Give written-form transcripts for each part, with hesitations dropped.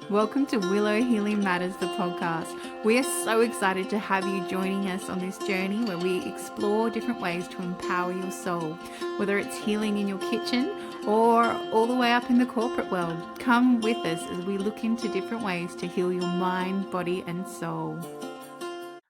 Welcome to Willow Healing Matters, the podcast. We are so excited to have you joining us on this journey where we explore different ways to empower your soul, whether it's healing in your kitchen or all the way up in the corporate world. Come with us as we look into different ways to heal your mind, body, and soul.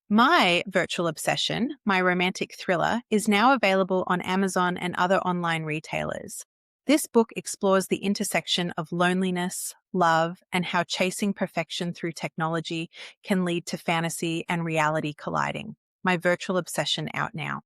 My virtual obsession, my romantic thriller, is now available on Amazon and other online retailers. This book explores the intersection of loneliness, love, and how chasing perfection through technology can lead to fantasy and reality colliding. My virtual obsession out now.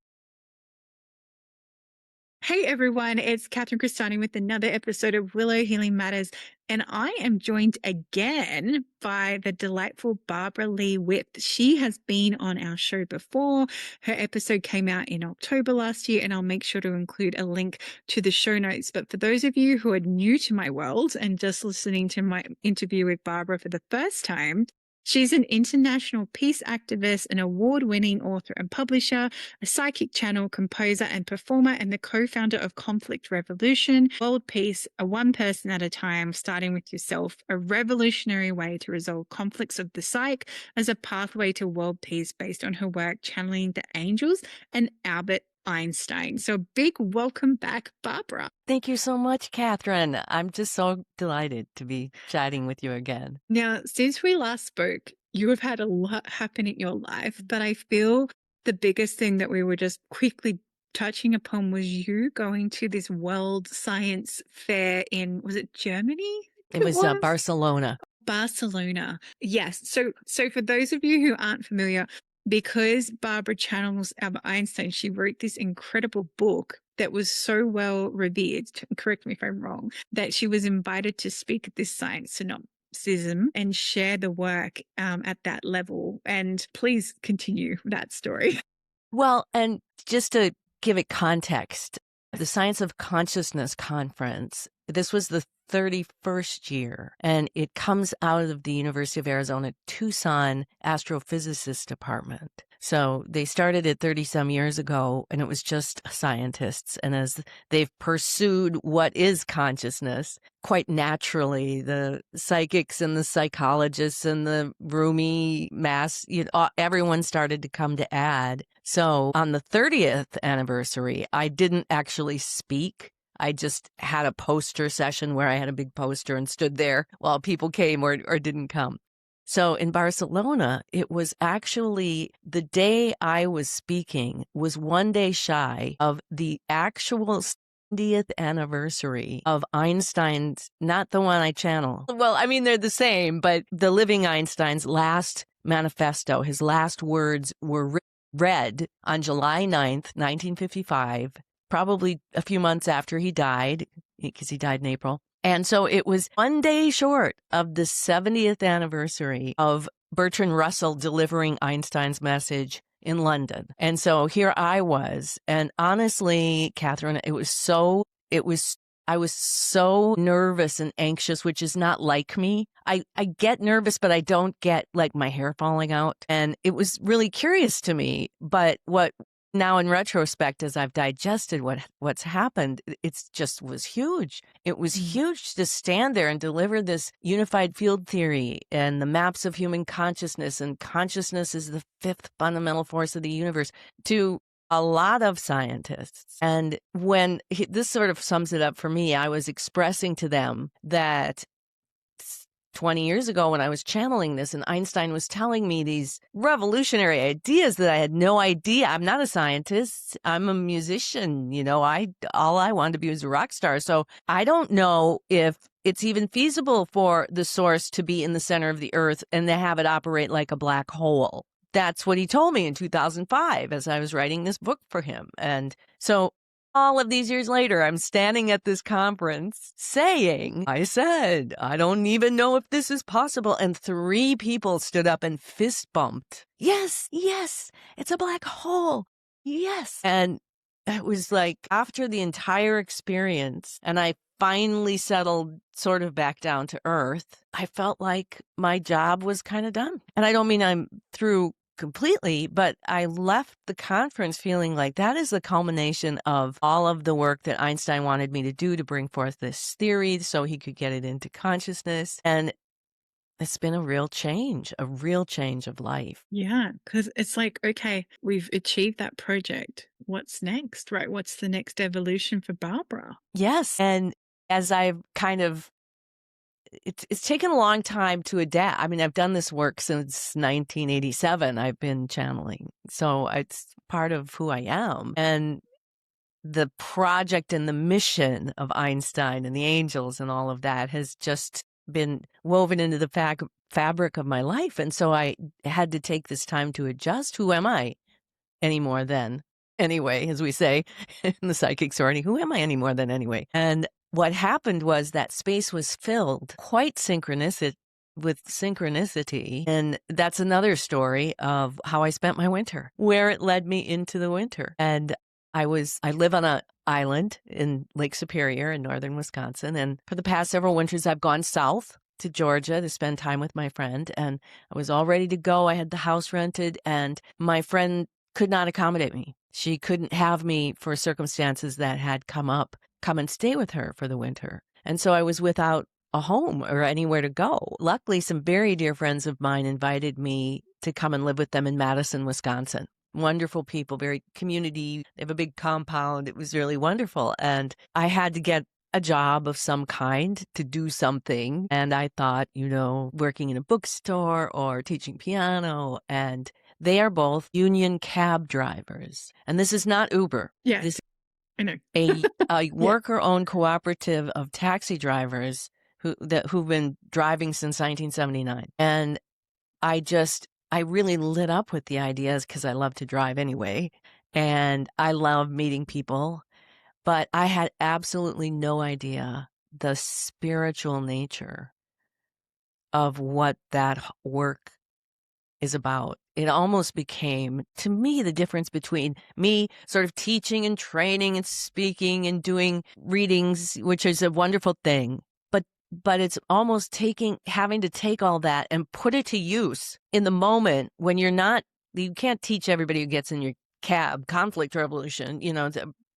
Hey everyone, it's Crestani with another episode of Willow Healing Matters, and I am joined again by the delightful Barbara Lee Whip. She has been on our show before. Her episode came out in October last year, and I'll make sure to include a link to the show notes. But for those of you who are new to my world and just listening to my interview with Barbara for the first time, she's an international peace activist, an award-winning author and publisher, a psychic channel, composer and performer, and the co-founder of Conflict Revolution, World Peace, a one person at a time, starting with yourself, a revolutionary way to resolve conflicts of the psyche as a pathway to world peace based on her work channeling the angels and Albert Einstein. So big welcome back, Barbara. Thank you so much, Catherine. I'm just so delighted to be chatting with you again. Now, since we last spoke, you have had a lot happen in your life, but I feel the biggest thing that we were just quickly touching upon was you going to this World Science Fair in, was it Germany? It was Barcelona. Barcelona. Yes. So for those of you who aren't familiar, because Barbara channels Albert Einstein, she wrote this incredible book that was so well revered, correct me if I'm wrong, that she was invited to speak at this science synopsis and share the work at that level. And please continue that story. Well, and just to give it context, the Science of Consciousness Conference, this was the 31st year, and it comes out of the University of Arizona Tucson Astrophysicist Department. So they started it 30-some years ago, and it was just scientists. And as they've pursued what is consciousness, quite naturally, the psychics and the psychologists and the roomie mass, everyone started to come to add. So on the 30th anniversary, I didn't actually speak. I just had a poster session where I had a big poster and stood there while people came or didn't come. So in Barcelona, it was actually the day I was speaking was one day shy of the actual 70th anniversary of Einstein's, not the one I channel. Well, I mean, they're the same, but the living Einstein's last manifesto, his last words were read on July 9th, 1955, probably a few months after he died, because he died in April. And so it was one day short of the 70th anniversary of Bertrand Russell delivering Einstein's message in London. And so here I was. And honestly, Catherine, I was so nervous and anxious, which is not like me. I get nervous, but I don't get like my hair falling out. And it was really curious to me. But what now in retrospect, as I've digested what's happened, it's just was huge. It was huge to stand there and deliver this unified field theory and the maps of human consciousness, and consciousness is the fifth fundamental force of the universe, to a lot of scientists. And when this sort of sums it up for me, I was expressing to them that 20 years ago when I was channeling this and Einstein was telling me these revolutionary ideas that I had no idea. I'm not a scientist. I'm a musician. All I wanted to be was a rock star. So I don't know if it's even feasible for the source to be in the center of the earth and to have it operate like a black hole. That's what he told me in 2005 as I was writing this book for him. And so all of these years later, I'm standing at this conference saying, I said, I don't even know if this is possible. And 3 people stood up and fist bumped. Yes, it's a black hole. Yes. And it was like after the entire experience, and I finally settled sort of back down to earth, I felt like my job was kind of done. And I don't mean I'm through completely, but I left the conference feeling like that is the culmination of all of the work that Einstein wanted me to do to bring forth this theory so he could get it into consciousness. And it's been a real change of life. Yeah, because it's like, okay, we've achieved that project. What's next, right? What's the next evolution for Barbara? Yes. And as I've kind of it's taken a long time to adapt. I mean, I've done this work since 1987. I've been channeling. So it's part of who I am. And the project and the mission of Einstein and the angels and all of that has just been woven into the fabric of my life. And so I had to take this time to adjust. Who am I anymore than anyway, as we say in the psychic sorority? Who am I any more than anyway? And what happened was that space was filled quite with synchronicity. And that's another story of how I spent my winter, where it led me into the winter. And I live on an island in Lake Superior in northern Wisconsin. And for the past several winters, I've gone south to Georgia to spend time with my friend. And I was all ready to go. I had the house rented, and my friend could not accommodate me. She couldn't have me for circumstances that had come and stay with her for the winter. And so I was without a home or anywhere to go. Luckily, some very dear friends of mine invited me to come and live with them in Madison, Wisconsin. Wonderful people, very community. They have a big compound. It was really wonderful. And I had to get a job of some kind to do something. And I thought, working in a bookstore or teaching piano. And they are both union cab drivers. And this is not Uber. Yeah, This I know. is a worker-owned cooperative of taxi drivers who've been driving since 1979. And I really lit up with the ideas because I love to drive anyway. And I love meeting people. But I had absolutely no idea the spiritual nature of what that work is about. It almost became, to me, the difference between me sort of teaching and training and speaking and doing readings, which is a wonderful thing. But it's almost having to take all that and put it to use in the moment when you can't teach everybody who gets in your cab conflict resolution,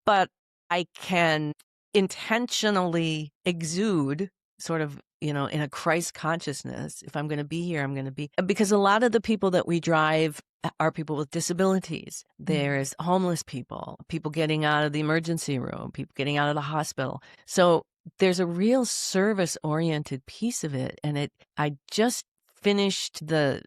but I can intentionally exude sort of, in a Christ consciousness. If I'm going to be here, I'm going to be, because a lot of the people that we drive are people with disabilities. There's homeless people getting out of the emergency room, people getting out of the hospital. So there's a real service-oriented piece of it. And I just finished the,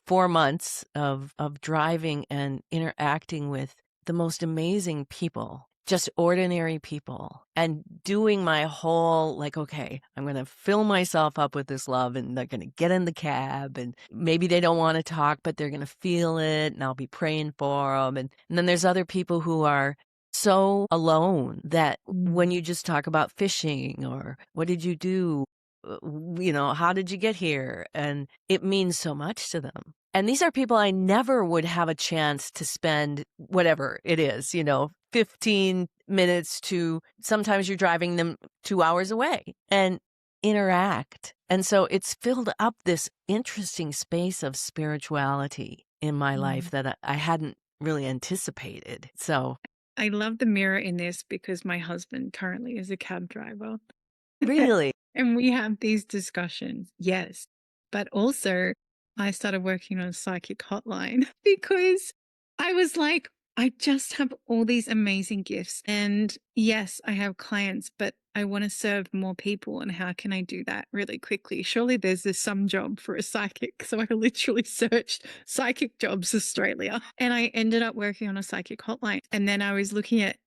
4 months of driving and interacting with the most amazing people, just ordinary people, and doing my whole, okay, I'm going to fill myself up with this love, and they're going to get in the cab, and maybe they don't want to talk, but they're going to feel it, and I'll be praying for them. And then there's other people who are so alone that when you just talk about fishing or what did you do, how did you get here? And it means so much to them. And these are people I never would have a chance to spend whatever it is, 15 minutes to sometimes you're driving them 2 hours away and interact. And so it's filled up this interesting space of spirituality in my life that I hadn't really anticipated. So I love the mirror in this because my husband currently is a cab driver. really, And we have these discussions, yes. But also, I started working on a psychic hotline because I was like, I just have all these amazing gifts. And yes, I have clients, but I want to serve more people. And how can I do that really quickly? Surely there's some job for a psychic. So I literally searched psychic jobs Australia, and I ended up working on a psychic hotline. And then I was looking at,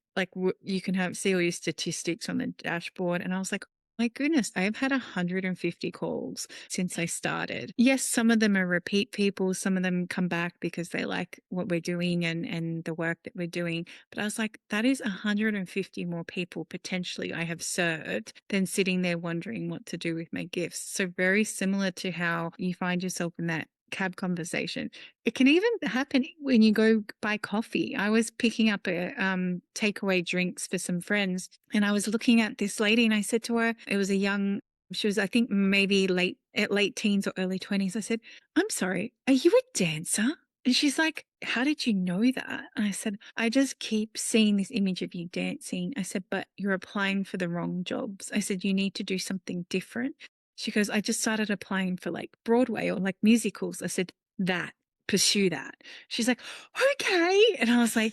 you can see all your statistics on the dashboard. And I was like, my goodness, I've had 150 calls since I started. Yes, some of them are repeat people. Some of them come back because they like what we're doing and the work that we're doing. But I was like, that is 150 more people potentially I have served than sitting there wondering what to do with my gifts. So very similar to how you find yourself in that cab conversation. It can even happen when you go buy coffee. I was picking up a takeaway drinks for some friends, and I was looking at this lady, and I said to her, it was she was, I think, maybe late teens or early 20s. I said, I'm sorry, are you a dancer? And she's like, how did you know that? And I said, I just keep seeing this image of you dancing. I said, but you're applying for the wrong jobs. I said, you need to do something different. She goes, I just started applying for like Broadway or like musicals. I said, that, pursue that. She's like, okay. And I was like,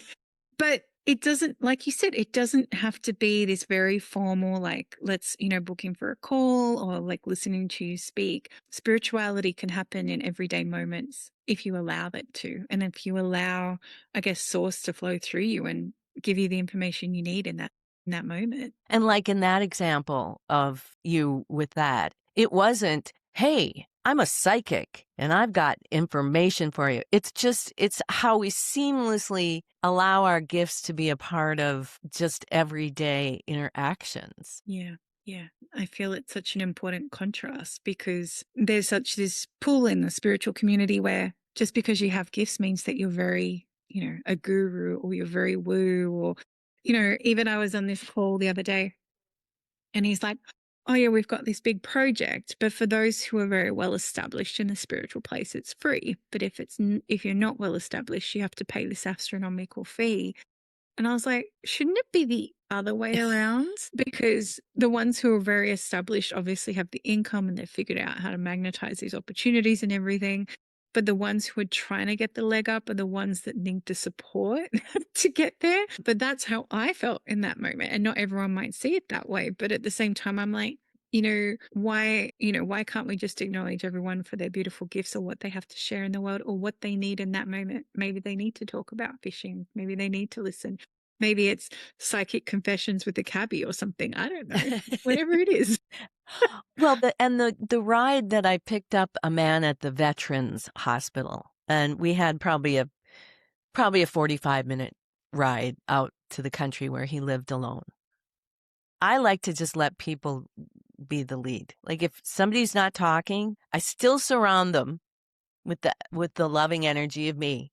but it doesn't, like you said, it doesn't have to be this very formal, like, let's, book in for a call or like listening to you speak. Spirituality can happen in everyday moments if you allow it to. And if you allow, I guess, source to flow through you and give you the information you need in that moment. And like in that example of you with that, it wasn't, hey, I'm a psychic and I've got information for you. It's how we seamlessly allow our gifts to be a part of just everyday interactions. Yeah. Yeah. I feel it's such an important contrast because there's such this pull in the spiritual community where just because you have gifts means that you're very, a guru or you're very woo or, even I was on this call the other day and he's like, oh yeah, we've got this big project, but for those who are very well established in the spiritual place, it's free. But if you're not well established, you have to pay this astronomical fee. And I was like, shouldn't it be the other way around? Because the ones who are very established obviously have the income and they've figured out how to magnetize these opportunities and everything. But the ones who are trying to get the leg up are the ones that need the support to get there. But that's how I felt in that moment. And not everyone might see it that way. But at the same time, I'm like, why can't we just acknowledge everyone for their beautiful gifts or what they have to share in the world or what they need in that moment? Maybe they need to talk about fishing. Maybe they need to listen. Maybe it's psychic confessions with a cabbie or something. I don't know. Whatever it is. Well, the ride that I picked up a man at the Veterans Hospital, and we had probably a 45-minute ride out to the country where he lived alone. I like to just let people be the lead. Like if somebody's not talking, I still surround them with the loving energy of me.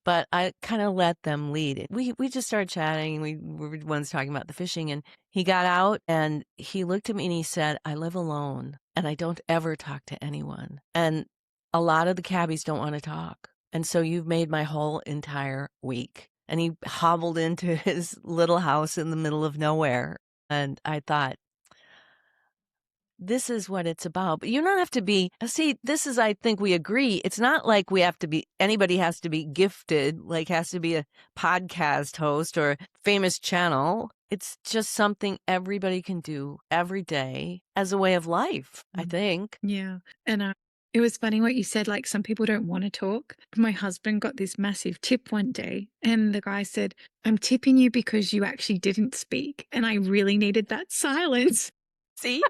But I kind of let them lead. We just started chatting. We were ones talking about the fishing, and he got out and he looked at me and he said, I live alone and I don't ever talk to anyone. And a lot of the cabbies don't want to talk. And so you've made my whole entire week. And he hobbled into his little house in the middle of nowhere. And I thought, this is what it's about. But you don't have to be, see, this is, I think we agree. It's not like anybody has to be gifted, like has to be a podcast host or famous channel. It's just something everybody can do every day as a way of life, I think. Yeah. And it was funny what you said, like some people don't want to talk. My husband got this massive tip one day and the guy said, I'm tipping you because you actually didn't speak. And I really needed that silence. See?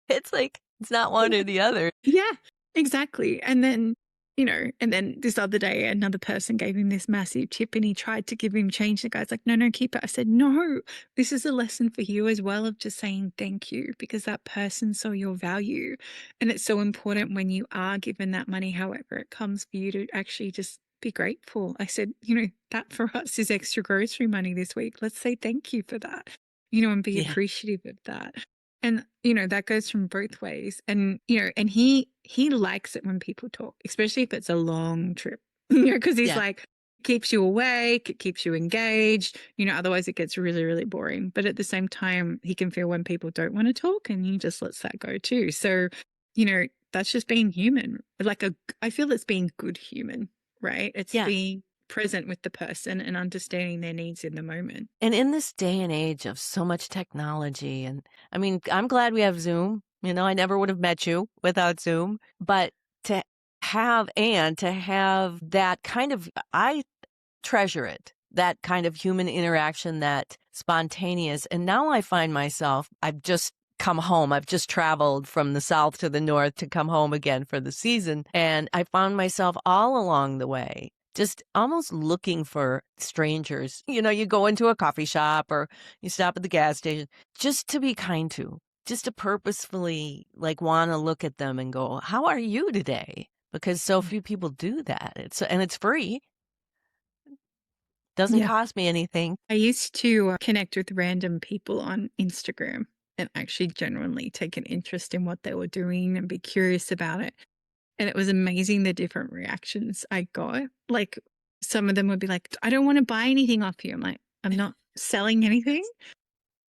It's like, it's not one or the other. Yeah, exactly. And then, this other day, another person gave him this massive tip and he tried to give him change. The guy's like, no, keep it. I said, no, this is a lesson for you as well of just saying thank you because that person saw your value. And it's so important when you are given that money, however it comes, for you to actually just be grateful. I said, that for us is extra grocery money this week. Let's say thank you for that, and be appreciative of that. And, that goes from both ways. And, and he likes it when people talk, especially if it's a long trip, because he's like, keeps you awake, it keeps you engaged, otherwise it gets really, really boring. But at the same time, he can feel when people don't want to talk and he just lets that go too. So, that's just being human. I feel it's being good human, right? It's being present with the person and understanding their needs in the moment. And in this day and age of so much technology, and I mean, I'm glad we have Zoom. I never would have met you without Zoom, but to have that kind of, I treasure it, that kind of human interaction, that spontaneous. And now I find myself, I've just come home. I've just traveled from the south to the north to come home again for the season. And I found myself all along the way just almost looking for strangers. You go into a coffee shop or you stop at the gas station just to be kind to, just to purposefully want to look at them and go, how are you today? Because so few people do that. It's free. Doesn't cost me anything. I used to connect with random people on Instagram and actually genuinely take an interest in what they were doing and be curious about it. And it was amazing the different reactions I got. Like some of them would be like, I don't want to buy anything off you. I'm like, I'm not selling anything.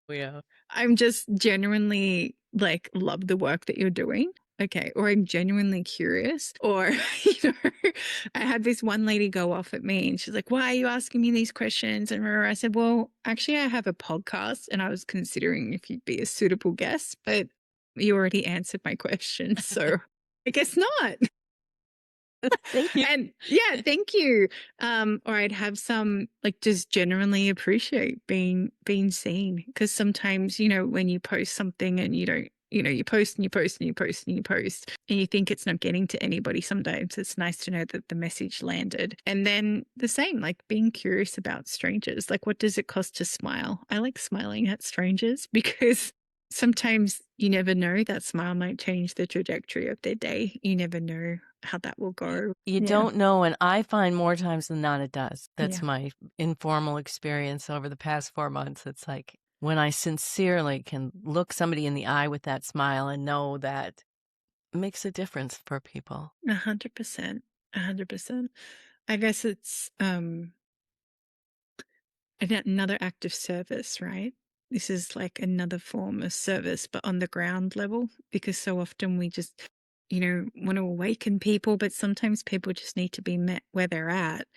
Yeah. I'm just genuinely like love the work that you're doing. Okay. Or I'm genuinely curious. Or, you know, I had this one lady go off at me and she's like, why are you asking me these questions? And I said, well, actually, I have a podcast and I was considering if you'd be a suitable guest, but you already answered my question. So I guess not. Thank you. And yeah, thank you. Or I'd have some like just genuinely appreciate being seen. Because sometimes, you know, when you post something and you don't, you know, you post and you post and you post and you post and you think it's not getting to anybody, sometimes it's nice to know that the message landed. And then the same, like being curious about strangers. Like, what does it cost to smile? I like smiling at strangers because sometimes you never know, that smile might change the trajectory of their day. You never know how that will go. You Yeah. don't know, and I find more times than not it does. That's Yeah. my informal experience over the past 4 months. It's like when I sincerely can look somebody in the eye with that smile and know that it makes a difference for people. 100%. 100%. I guess it's another act of service, right? This is like another form of service, but on the ground level, because so often we just, you know, want to awaken people, but sometimes people just need to be met where they're at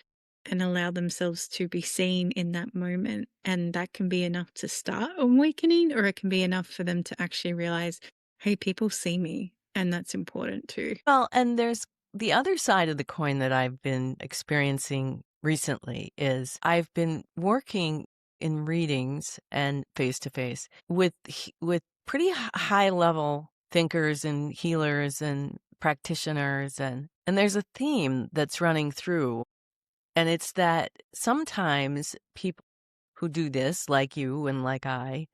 and allow themselves to be seen in that moment. And that can be enough to start awakening, or it can be enough for them to actually realize, hey, people see me. And that's important too. Well, and there's the other side of the coin that I've been experiencing recently is I've been working in readings and face to face with pretty high level thinkers and healers and practitioners, and there's a theme that's running through, and it's that sometimes people who do this, like you and like I,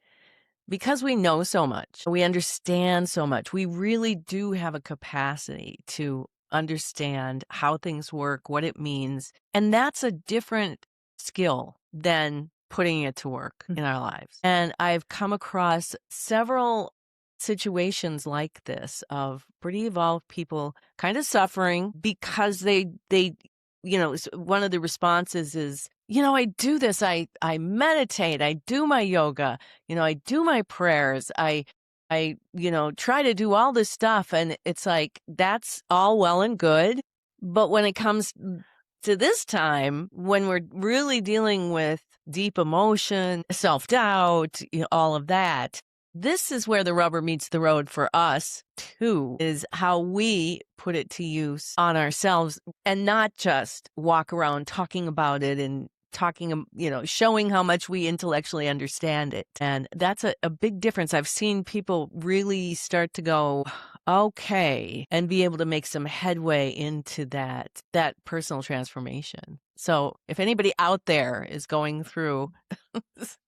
because we know so much, we understand so much, we really do have a capacity to understand how things work, what it means. And that's a different skill than putting it to work in our lives. And I've come across several situations like this of pretty evolved people kind of suffering because they one of the responses is, I do this, I meditate, I do my yoga, I do my prayers, I try to do all this stuff, and it's like that's all well and good, but when it comes to this time when we're really dealing with deep emotion, self-doubt, all of that, this is where the rubber meets the road for us too, is how we put it to use on ourselves and not just walk around talking about it and talking, showing how much we intellectually understand it. And that's a big difference. I've seen people really start to go, okay, and be able to make some headway into that personal transformation. So if anybody out there is going through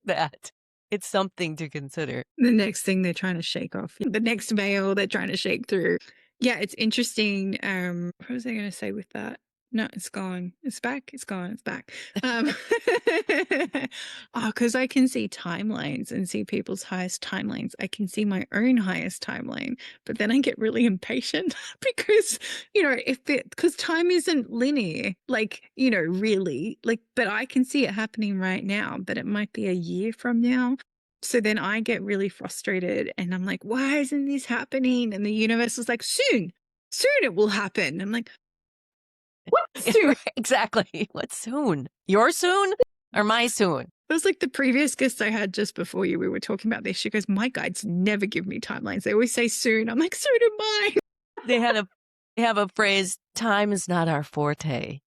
that, it's something to consider. The next thing they're trying to shake off, the next veil they're trying to shake through. Yeah, it's interesting. What was I going to say with that? No, it's gone. It's back. It's gone. It's back. Because I can see timelines and see people's highest timelines. I can see my own highest timeline, but then I get really impatient because, because time isn't linear, really, but I can see it happening right now, but it might be a year from now. So then I get really frustrated and I'm like, why isn't this happening? And the universe is like, soon it will happen. I'm like, what soon? Exactly. What soon? Your soon or my soon? It was like the previous guest I had just before you. We were talking about this. She goes, my guides never give me timelines. They always say soon. I'm like, so do mine. They have a phrase, time is not our forte.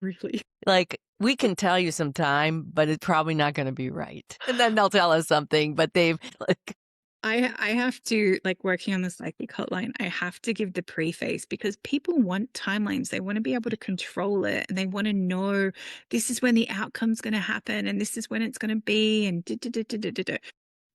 Really? Like, we can tell you some time, but it's probably not going to be right. And then they'll tell us something, but I have to, working on the psychic hotline, I have to give the preface because people want timelines. They want to be able to control it and they want to know this is when the outcome's going to happen and this is when it's going to be and da, da, da, da, da, da, da.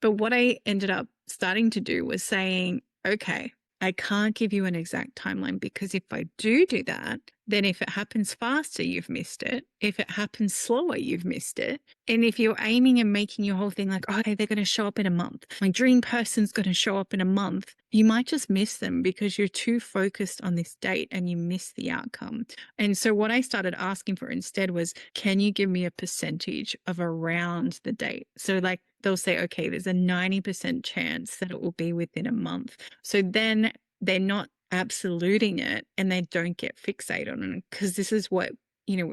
But what I ended up starting to do was saying, okay, I can't give you an exact timeline because if I do that, then if it happens faster, you've missed it. If it happens slower, you've missed it. And if you're aiming and making your whole thing like, oh, okay, they're going to show up in a month. My dream person's going to show up in a month. You might just miss them because you're too focused on this date and you miss the outcome. And so what I started asking for instead was, can you give me a percentage of around the date? So they'll say, okay, there's a 90% chance that it will be within a month. So then they're not absoluting it and they don't get fixated on it, because this is what,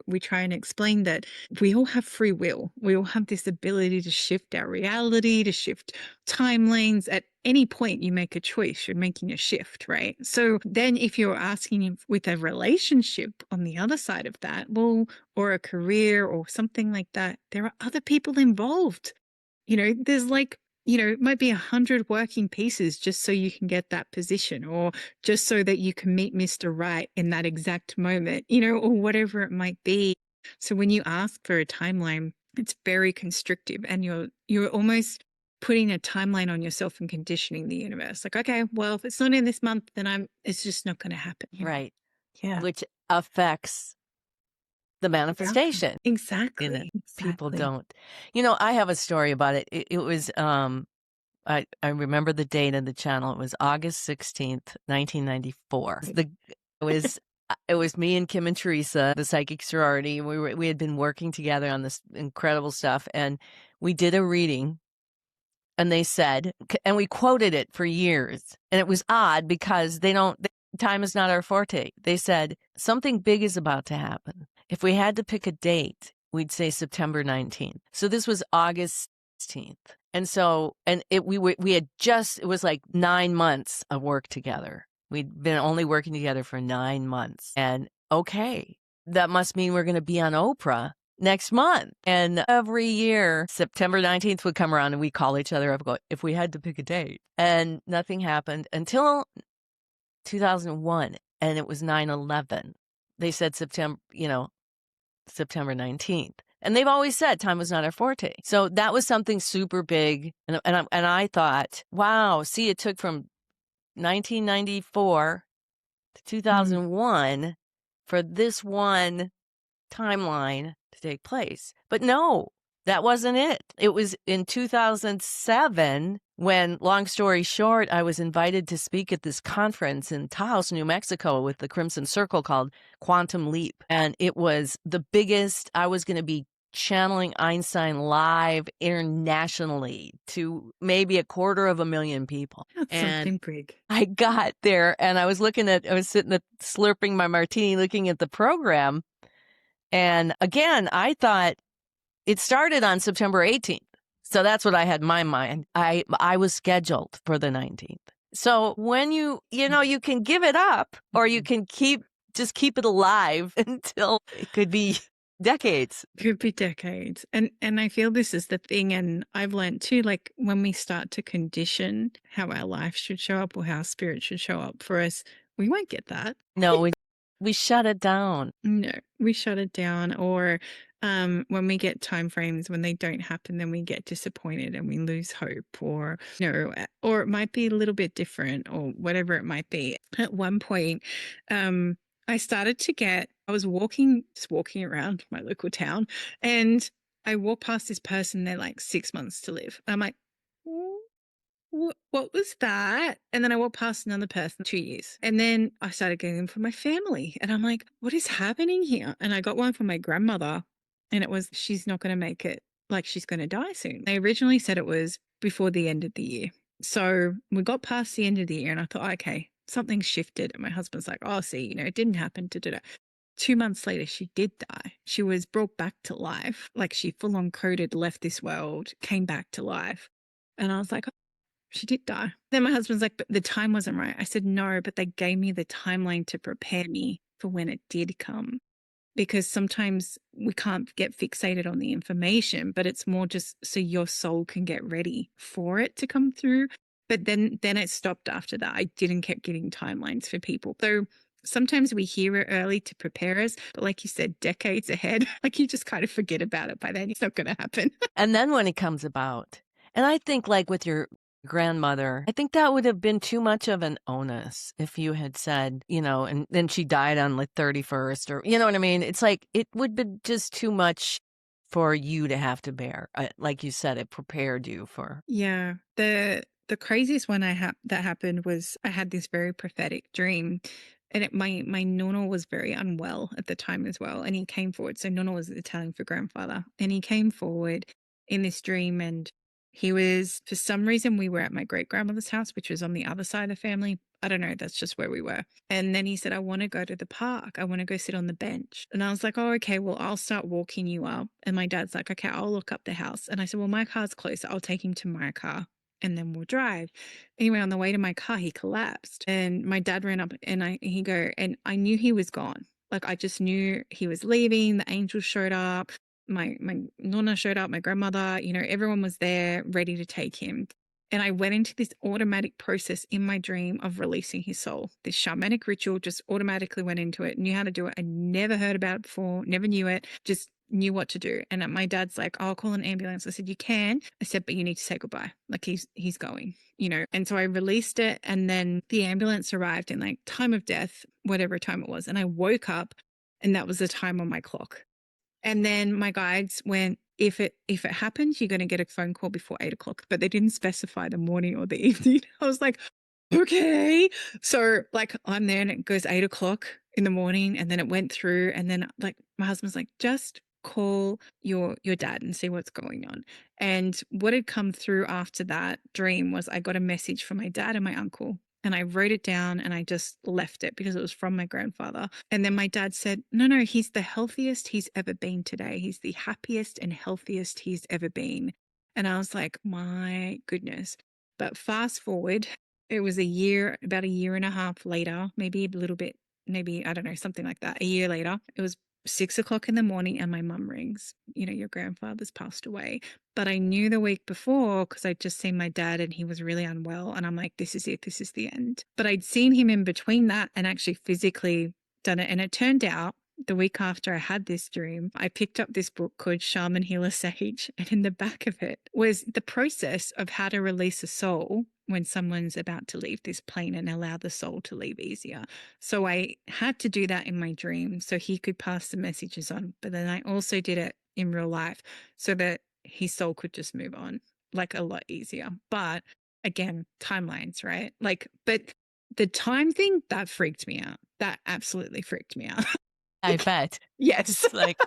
we try and explain, that we all have free will. We all have this ability to shift our reality, to shift timelines. At any point you make a choice, you're making a shift, right? So then if you're asking with a relationship on the other side of that, well, or a career or something like that, there are other people involved. There's like, it might be 100 working pieces just so you can get that position, or just so that you can meet Mr. Right in that exact moment, or whatever it might be. So when you ask for a timeline, it's very constrictive, and you're almost putting a timeline on yourself and conditioning the universe. Like, okay, well, if it's not in this month, then it's just not going to happen. Right. Yeah. Which affects the manifestation. Exactly. People Exactly. don't. I have a story about it. It was I remember the date of the channel. It was August 16th, 1994. It was me and Kim and Teresa, the psychic sorority. We had been working together on this incredible stuff, and we did a reading. And they said, and we quoted it for years, and it was odd because time is not our forte. They said something big is about to happen. If we had to pick a date, we'd say September 19th. So this was August 16th. And so, it was like 9 months of work together. We'd been only working together for 9 months. And okay, that must mean we're going to be on Oprah next month. And every year, September 19th would come around and we call each other up, go, if we had to pick a date. And nothing happened until 2001. And it was 9/11. They said September 19th. And they've always said time was not our forte. So that was something super big. And I thought, wow, see, it took from 1994 to 2001 for this one timeline to take place. But no, that wasn't it. It was in 2007 when, long story short, I was invited to speak at this conference in Taos, New Mexico with the Crimson Circle called Quantum Leap. And it was the biggest. I was going to be channeling Einstein live internationally to maybe 250,000 people. That's something big. I got there and I was sitting slurping my martini, looking at the program. And again, I thought it started on September 18th. So that's what I had in my mind. I was scheduled for the 19th. So when you can give it up, or you can keep it alive until it could be decades. Could be decades. And I feel this is the thing, and I've learned too, like when we start to condition how our life should show up or how spirit should show up for us, we won't get that. No, we shut it down. No, we shut it down. Or when we get time frames when they don't happen, then we get disappointed and we lose hope, or or it might be a little bit different, or whatever it might be. At one point, I was just walking around my local town, and I walked past this person. They're like 6 months to live. I'm like, what was that? And then I walked past another person, 2 years. And then I started getting them for my family. And I'm like, what is happening here? And I got one for my grandmother, and it was, she's not going to make it. Like, she's going to die soon. They originally said it was before the end of the year. So we got past the end of the year, and I thought, okay, something shifted. And my husband's like, oh, see, it didn't happen. 2 months later, she did die. She was brought back to life. Like, she full on coded, left this world, came back to life. And I was like, oh, she did die. Then my husband's like, but the time wasn't right. I said, no, but they gave me the timeline to prepare me for when it did come. Because sometimes we can't get fixated on the information, but it's more just so your soul can get ready for it to come through. But then it stopped after that. I didn't keep getting timelines for people. So sometimes we hear it early to prepare us, but like you said, decades ahead, like you just kind of forget about it by then. It's not going to happen. And then when it comes about, and I think like with your grandmother, I think that would have been too much of an onus if you had said, and then she died on like 31st, or you know what I mean? It's like, it would be just too much for you to have to bear. Like you said, it prepared you for. Yeah. The craziest one that happened was I had this very prophetic dream, and my nonna was very unwell at the time as well, and he came forward. So nonna was Italian for grandfather, and he came forward in this dream, and He was, for some reason, we were at my great grandmother's house, which was on the other side of the family. I don't know. That's just where we were. And then he said, I want to go to the park. I want to go sit on the bench. And I was like, oh, okay, well, I'll start walking you up. And my dad's like, okay, I'll look up the house. And I said, well, my car's closer. I'll take him to my car and then we'll drive. Anyway, on the way to my car, he collapsed. And my dad ran up and and I knew he was gone. Like, I just knew he was leaving. The angels showed up. My nonna showed up, my grandmother, everyone was there ready to take him. And I went into this automatic process in my dream of releasing his soul. This shamanic ritual just automatically went into it, knew how to do it. I never heard about it before, never knew it, just knew what to do. And my dad's like, I'll call an ambulance. I said, you can. I said, but you need to say goodbye. Like he's going, And so I released it. And then the ambulance arrived in like time of death, whatever time it was. And I woke up and that was the time on my clock. And then my guides went, if it happens, you're going to get a phone call before 8:00, but they didn't specify the morning or the evening. I was like, okay. So like I'm there and it goes 8:00 in the morning, and then it went through, and then like my husband's like, just call your dad and see what's going on. And what had come through after that dream was I got a message from my dad and my uncle. And I wrote it down and I just left it because it was from my grandfather. And then my dad said, no, he's the healthiest he's ever been today. He's the happiest and healthiest he's ever been. And I was like, my goodness. But fast forward, it was about a year and a half later, maybe a little bit, maybe, I don't know, something like that. A year later, it was 6:00 in the morning and my mum rings, your grandfather's passed away. But I knew the week before because I'd just seen my dad and he was really unwell. And I'm like, this is it. This is the end. But I'd seen him in between that and actually physically done it. And it turned out the week after I had this dream, I picked up this book called Shaman Healer Sage. And in the back of it was the process of how to release a soul when someone's about to leave this plane and allow the soul to leave easier. So I had to do that in my dream so he could pass the messages on. But then I also did it in real life so that his soul could just move on like a lot easier. But again, timelines, right? Like, but the time thing, that freaked me out. That absolutely freaked me out. I bet. Yes. It's like,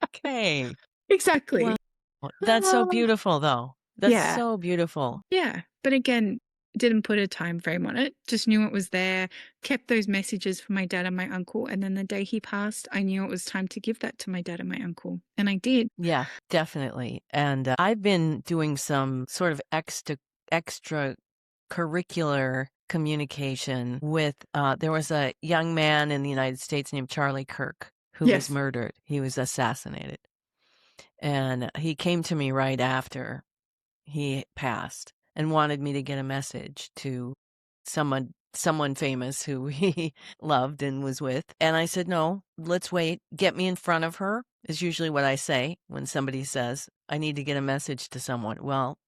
okay. Exactly. Wow. That's so beautiful, though. That's so beautiful. Yeah. But again, didn't put a time frame on it, just knew it was there, kept those messages for my dad and my uncle. And then the day he passed, I knew it was time to give that to my dad and my uncle. And I did. Yeah, definitely. And I've been doing some sort of extracurricular communication with, there was a young man in the United States named Charlie Kirk who was murdered. He was assassinated. And he came to me right after he passed and wanted me to get a message to someone famous who he loved and was with. And I said, no, let's wait. Get me in front of her is usually what I say when somebody says, I need to get a message to someone. Well,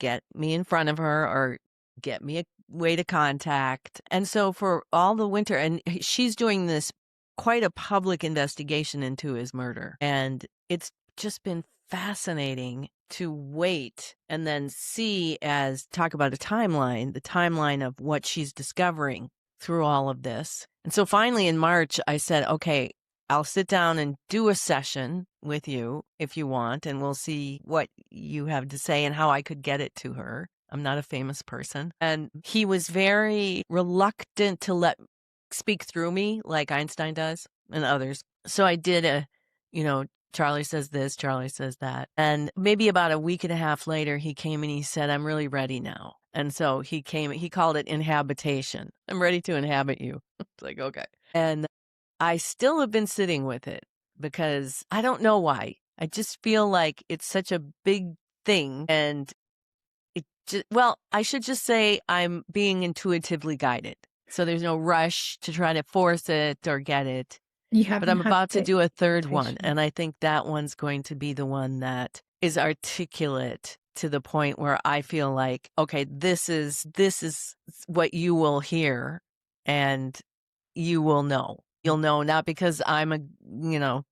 get me in front of her or get me a way to contact. And so for all the winter, and she's doing this quite a public investigation into his murder. And it's just been fascinating to wait and then see, as talk about the timeline of what she's discovering through all of this. And so finally in March, I said, okay, I'll sit down and do a session with you if you want, and we'll see what you have to say and how I could get it to her. I'm not a famous person. And he was very reluctant to speak through me like Einstein does and others. So I did Charlie says this, Charlie says that. And maybe about a week and a half later, he came and he said, I'm really ready now. And so he called it inhabitation. I'm ready to inhabit you. It's like, okay. And I still have been sitting with it because I don't know why. I just feel like it's such a big thing. And I should just say I'm being intuitively guided. So there's no rush to try to force it or get it. But I'm about to do a third one, and I think that one's going to be the one that is articulate to the point where I feel like, okay, this is what you will hear, and you will know. You'll know not because I'm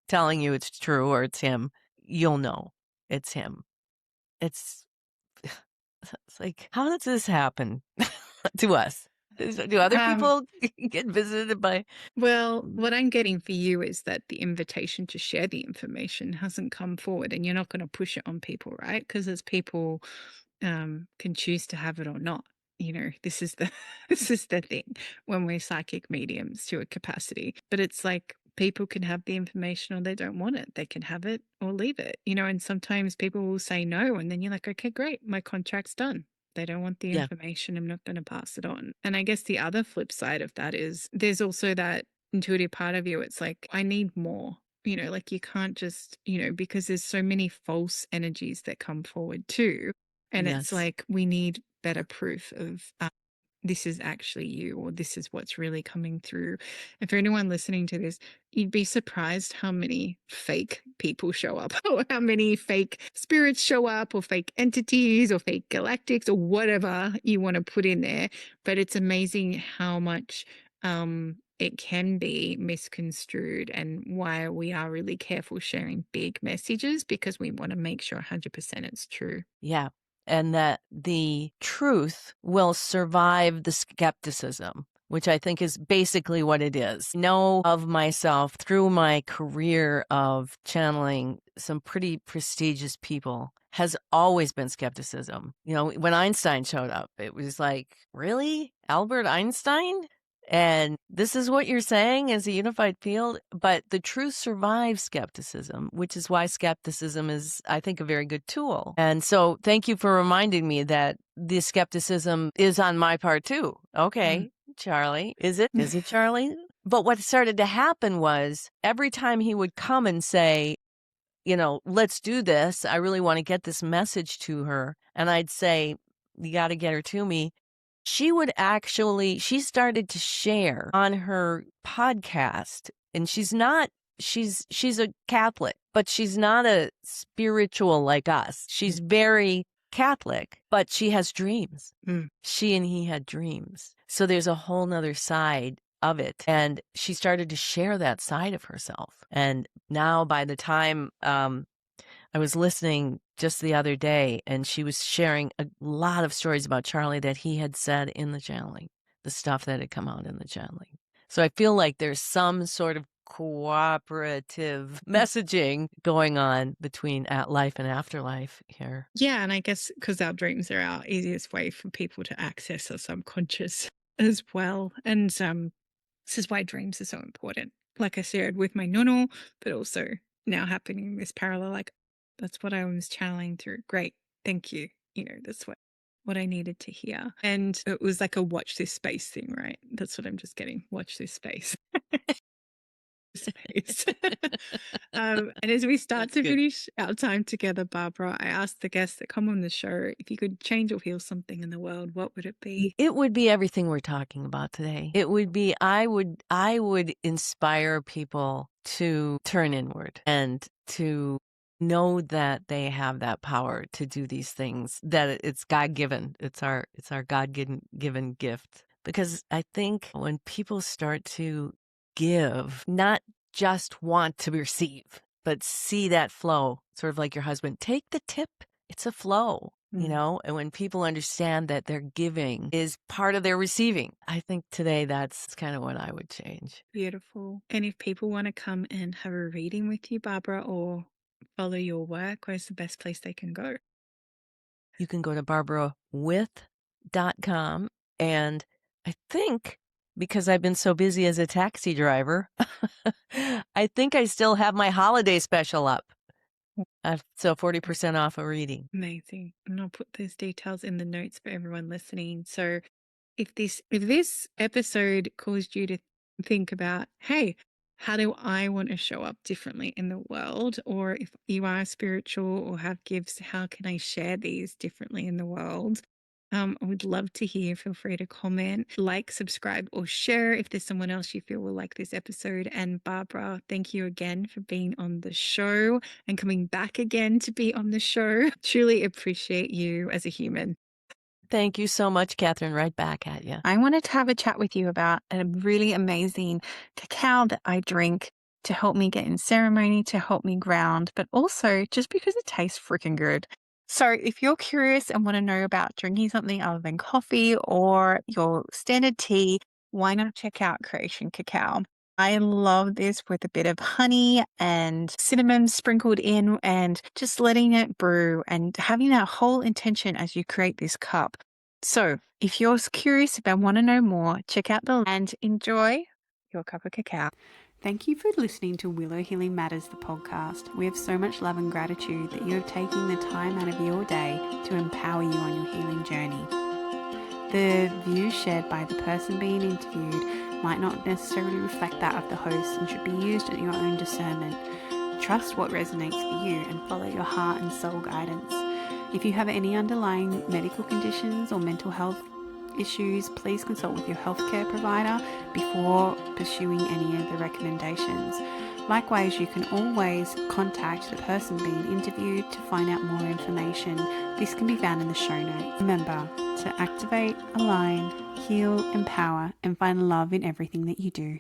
telling you it's true or it's him. You'll know it's him. It's like, how does this happen to us? Do other Um, people get visited by? well, what I'm getting for you is that the invitation to share the information hasn't come forward, and you're not going to push it on people, right? Because as people can choose to have it or not. This is the this is the thing when we're psychic mediums to a capacity. But it's like people can have the information or they don't want it. They can have it or leave it. And sometimes people will say no, and then you're like, okay, great, my contract's done. They don't want the Yeah. information. I'm not going to pass it on. And I guess the other flip side of that is there's also that intuitive part of you. It's like, I need more. Like you can't just, because there's so many false energies that come forward too. And it's Yes. like, we need better proof of this is actually you, or this is what's really coming through. And for anyone listening to this, you'd be surprised how many fake people show up, or how many fake spirits show up, or fake entities, or fake galactics, or whatever you want to put in there. But it's amazing how much it can be misconstrued, and why we are really careful sharing big messages, because we want to make sure 100% it's true. Yeah. And that the truth will survive the skepticism, which I think is basically what it is. Know of myself through my career of channeling some pretty prestigious people has always been skepticism. When Einstein showed up, it was like, really? Albert Einstein? And this is what you're saying is a unified field, but the truth survives skepticism, which is why skepticism is, I think, a very good tool. And so thank you for reminding me that the skepticism is on my part too. Okay, Charlie, is it? Is it Charlie? But what started to happen was every time he would come and say, let's do this. I really want to get this message to her. And I'd say, you got to get her to me. She started to share on her podcast, and she's a Catholic, but she's not a spiritual like us. She's very Catholic, but she has dreams. She and he had dreams. So there's a whole nother side of it. And she started to share that side of herself. And now by the time, I was listening just the other day, and she was sharing a lot of stories about Charlie that he had said in the channeling, the stuff that had come out in the channeling. So I feel like there's some sort of cooperative messaging going on between life and afterlife here. Yeah, and I guess because our dreams are our easiest way for people to access our subconscious as well. And this is why dreams are so important. Like I shared with my nono, but also now happening this parallel, like that's what I was channeling through. Great. Thank you. That's what I needed to hear. And it was like a watch this space thing, right? That's what I'm just getting. Watch this space. Space. And as we start That's to good. finish our time together, Barbara, I asked the guests that come on the show, if you could change or heal something in the world, what would it be? It would be everything we're talking about today. It would be, I would inspire people to turn inward and to know that they have that power to do these things, that it's God-given. It's our God-given gift. Because I think when people start to give, not just want to receive, but see that flow, sort of like your husband, take the tip. It's a flow, and when people understand that their giving is part of their receiving, I think today that's kind of what I would change. Beautiful. And if people want to come and have a reading with you, Barbara, or follow your work, where's the best place they can go? You can go to barbarawith.com. And I think because I've been so busy as a taxi driver, I think I still have my holiday special up. So 40% off a reading. Amazing. And I'll put those details in the notes for everyone listening. So if this episode caused you to think about, hey, how do I want to show up differently in the world? Or if you are spiritual or have gifts, how can I share these differently in the world? I would love to hear. Feel free to comment, like, subscribe, or share if there's someone else you feel will like this episode. And Barbara, thank you again for being on the show and coming back again to be on the show. Truly appreciate you as a human. Thank you so much, Catherine. Right back at you. I wanted to have a chat with you about a really amazing cacao that I drink to help me get in ceremony, to help me ground, but also just because it tastes freaking good. So, if you're curious and want to know about drinking something other than coffee or your standard tea, why not check out Creation Cacao? I love this with a bit of honey and cinnamon sprinkled in and just letting it brew and having that whole intention as you create this cup. So, if you're curious about want to know more, check out the and enjoy your cup of cacao. Thank you for listening to Willow Healing Matters, the podcast. We have so much love and gratitude that you have taken the time out of your day to empower you on your healing journey. The views shared by the person being interviewed might not necessarily reflect that of the host and should be used at your own discernment. Trust what resonates for you and follow your heart and soul guidance. If you have any underlying medical conditions or mental health issues, please consult with your healthcare provider before pursuing any of the recommendations. Likewise, you can always contact the person being interviewed to find out more information. This can be found in the show notes. Remember to activate, align, heal, empower, and find love in everything that you do.